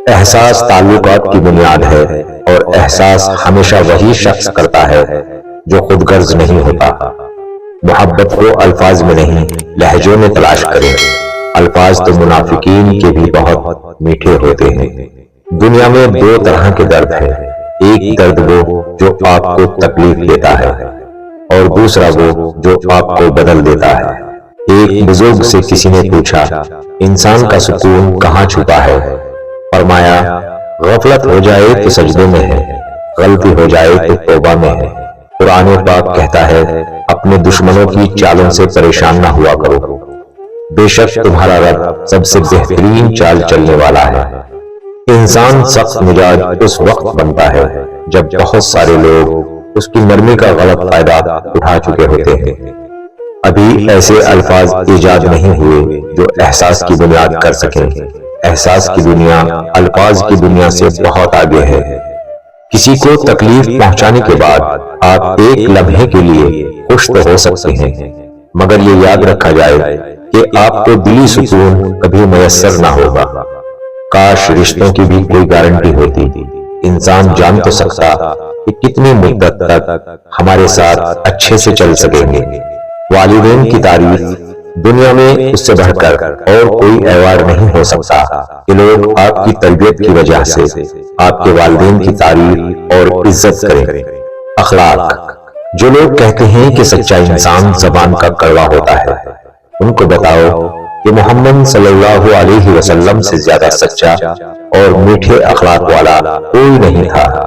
احساس تعلقات کی بنیاد ہے، اور احساس ہمیشہ وہی شخص کرتا ہے جو خود غرض نہیں ہوتا۔ محبت کو الفاظ میں نہیں، لہجوں میں تلاش کریں۔ الفاظ تو منافقین کے بھی بہت میٹھے ہوتے ہیں۔ دنیا میں دو طرح کے درد ہیں، ایک درد وہ جو آپ کو تکلیف دیتا ہے، اور دوسرا وہ جو آپ کو بدل دیتا ہے۔ ایک بزرگ سے کسی نے پوچھا، انسان کا سکون کہاں چھپا ہے؟ فرمایا، غفلت ہو جائے تو سجدے میں ہے، غلطی ہو جائے تو توبہ میں ہے۔ قرآن پاک کہتا ہے، اپنے دشمنوں کی چالوں سے پریشان نہ ہوا کرو، بے شک تمہارا رب سب سے بہترین چال چلنے والا ہے۔ انسان سخت مزاج اس وقت بنتا ہے جب بہت سارے لوگ اس کی نرمی کا غلط فائدہ اٹھا چکے ہوتے ہیں۔ ابھی ایسے الفاظ ایجاد نہیں ہوئے جو احساس کی بنیاد کر سکیں۔ احساس کی دنیا الفاظ کی دنیا سے بہت آگے ہے۔ کسی کو تکلیف پہنچانے کے بعد آپ ایک لمحے کے لیے خوش تو ہو سکتے ہیں، مگر یہ یاد رکھا جائے کہ آپ کو دلی سکون کبھی میسر نہ ہوگا۔ کاش رشتوں کی بھی کوئی گارنٹی ہوتی۔ انسان جان تو سکتا کہ کتنی مدت تک ہمارے ساتھ اچھے سے چل سکیں گے۔ والدین کی تعریف دنیا میں اس سے بڑھ کر اور کوئی ایوارڈ نہیں ہو سکتا کہ لوگ آپ کی تربیت کی وجہ سے آپ کے والدین کی تعریف اور عزت کریں۔ اخلاق، جو لوگ کہتے ہیں کہ سچا انسان زبان کا کڑوا ہوتا ہے، ان کو بتاؤ کہ محمد صلی اللہ علیہ وسلم سے زیادہ سچا اور میٹھے اخلاق والا کوئی نہیں تھا۔